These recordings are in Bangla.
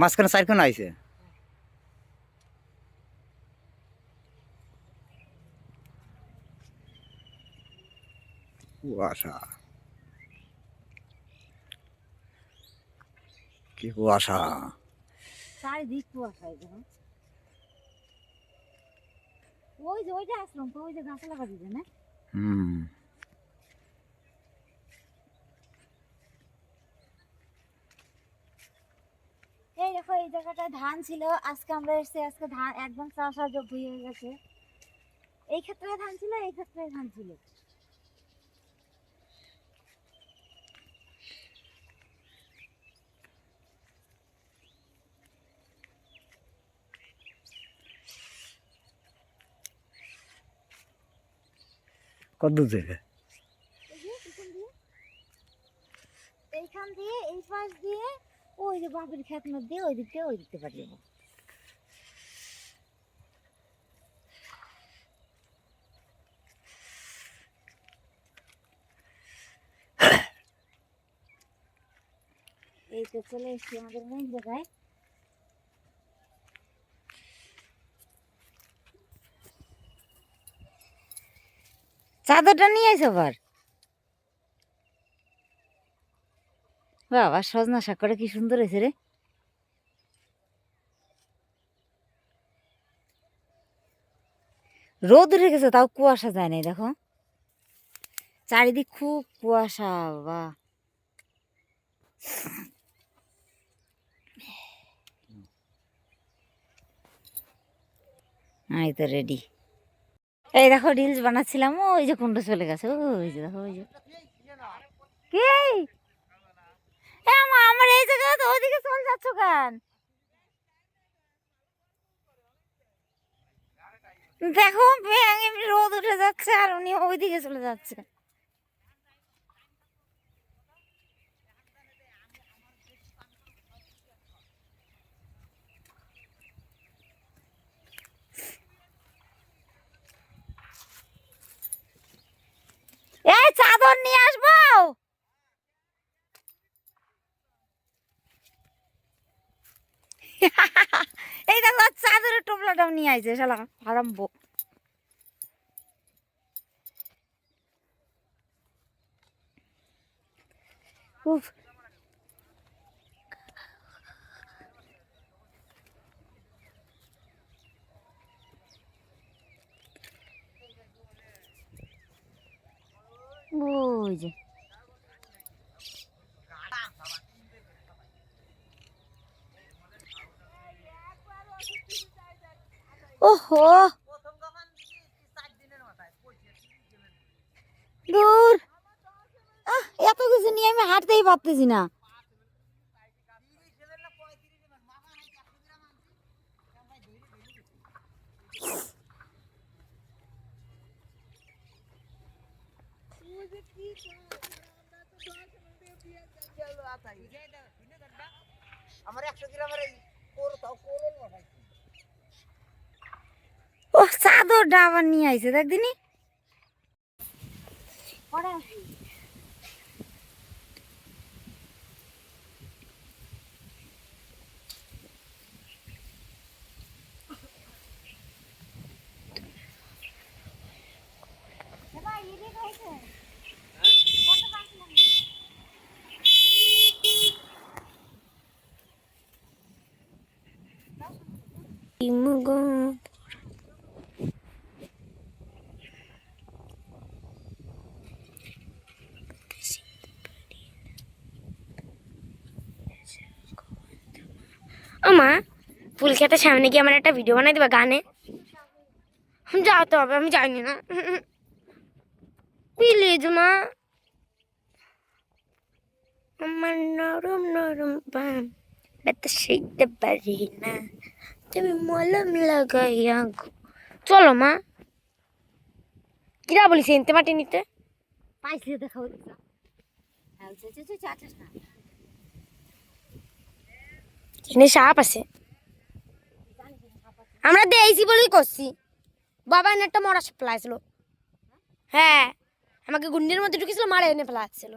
মাঝখানে চারখানা আইছে। কুয়াশা, কি কুয়াশা, চারিদিক কুয়াশা। ওই যে ওইটা আসলাম তো, ওই যে গাছ লাগা দিবে না। এই দেখো, এই জায়গাটায় ধান ছিল, আজকে আমরা এসেছি, আজকে ধান একদম চাষাযোগ্য হয়ে গেছে। এই ক্ষেত্রে ধান ছিল, এই ক্ষেত্রে ধান ছিল। কত দূর থেকে? এইখান দিয়ে এই পাশ দিয়ে ওই যে বাপের ক্ষেত মধ্যে ওই দিক দিয়ে ওই দিকতে পারি যাবো। এই তো চলে এসছি আমাদের মেন জায়গায়। চাদরটা নিয়ে আইস আবার। বাবা, সজনা শাকটা কি সুন্দর হয়েছে রে। রোদ উঠে গেছে, তাও কুয়াশা যায় নাই, দেখো চারিদিক খুব কুয়াশা। বাবা, এই তো রেডি। এই দেখো রিলস বানাচ্ছিলাম, ওই যে কুন্ড চলে গেছে, ওই যে দেখো, ওই যে কি আমার এই জায়গা তো ওইদিকে চলে যাচ্ছ কেন? দেখো রোদ উঠে যাচ্ছে আর উনি ওইদিকে চলে যাচ্ছে। এই চাদর নিয়ে আসবো। এই দেখো চাদরের টোপলাটাও নিয়ে আইছে শালা আরম্ভ। উফ, ওই যে ওহো দূর, এত কিছু নিয়ে আমি হাঁটতেই পারতেছি না। ও চাদরটা আবার নিয়ে আইছে দেখ দিনি। মা, ফুল খেতের সামনে গিয়ে আমার একটা ভিডিও বানাই দিবা গানে? যাও তো হবে, আমি জানি না, প্লিজ মা। আমার নরম নরম বাম ব্যথা সইতে পারি না, তুমি মলম লাগাইয়া। চলো মা। কিরা বলিস এনতে মাটি নিতে? পাইছে দেখাও। এখানে সাপ আছে, আমরা দিয়েছি বলেই করছি। বাবা এনে একটা মরা সাপ ফেলাইছিল। হ্যাঁ, আমাকে গুন্ডির মধ্যে ঢুকেছিল, মারা এনে ফেলাচ্ছিল।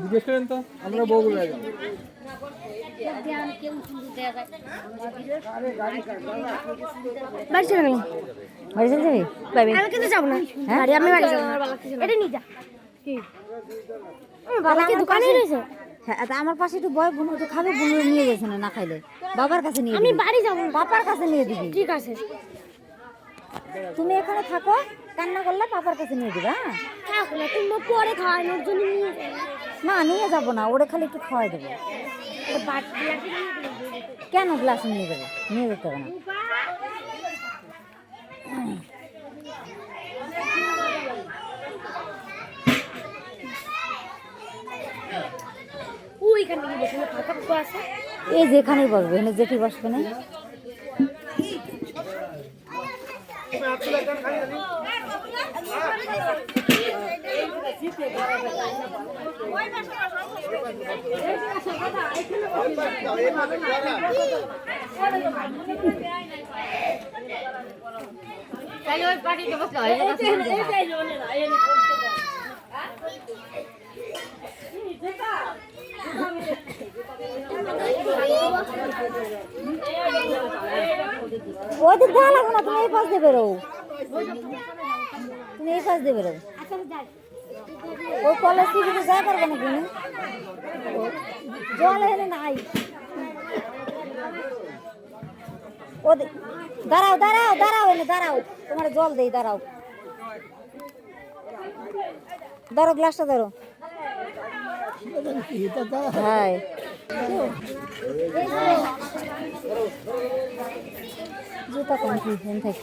জিজ্ঞেস করেন তো আমরা বউগুলো যাবো। বাড়ি চলে যাবি? বাড়ি চলে যাবি? পাবি? আমি কিন্তু যাবো না। বাড়ি আমি বাড়ি যাবো না। এটা নিয়ে যা। কি? বাবা কি দোকানে রয়েছে? হ্যাঁ, তা আমার পাশে একটু বয়, বুনু তো খাবে, বুনু নিয়ে গেছে না খাইলে বাবার কাছে নিয়ে আমি দিবি। বাড়ি যাবো। পাপার কাছে নিয়ে দিবি। ঠিক আছে। তুমি এখানে থাকো, কান্না করলে পাপার কাছে নিয়ে দিবা। হ্যাঁ, থাকো না, তুমি পরে খাওয়াই ওর জন্য নিয়ে যাবো। না নিয়ে যাবো না, ওরে খালি একটু খাওয়াই দেবো। কেন গ্লাস নিয়ে যাবো? নিয়ে যেতে হবে না। ওইখানে গিয়ে বসে ফাঁকা ফাঁকা আছে। এই যেখানেই বসবে, এখানে জেঠি বসবে না। ওই দিক দেওয়া লাগবে না, তুমি এই পাশ দিয়ে বেরো। তুমি এই পাশ দিয়ে বেরো। ওই কলেজ থেকে যা পারবে না তুমি, জল এনে নাই। দাঁড়াও দাঁড়াও দাঁড়াও, এনে দাঁড়াও, তোমার জল দেই, দাঁড়াও। ধরো গ্লাসটা ধরো। হ্যাঁ, জুতা কোন কি থেকে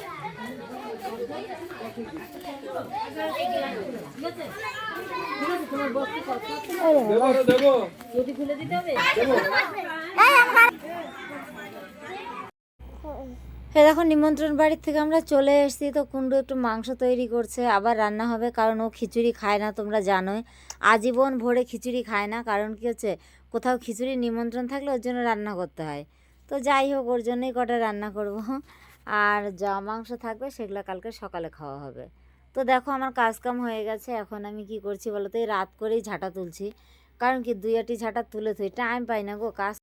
এই দেখো, নিমন্ত্রণ বাড়ির থেকে আমরা চলে এসেছি। তো কুন্ডু একটু মাংস তৈরি করছে, আবার রান্না হবে, কারণ ও খিচুড়ি খায় না, তোমরা জানোই। আজীবন ভোরে খিচুড়ি খায় না, কারণ কি হচ্ছে, কোথাও খিচুড়ি নিমন্ত্রণ থাকলে ওর জন্য রান্না করতে হয়। তো যাই হোক, ওর জন্যই কটা রান্না করব। আর যা মাংস থাকবে সেগুলো কালকে সকালে খাওয়া হবে। তো দেখো, আমার কাজকাম হয়ে গেছে। এখন আমি কি করছি বলো তো, এই রাত করেই ঝাঁটা তুলছি, কারণ কি 2-2টি ঝাঁটা তুলে থই, টাইম পাই না গো, কাজ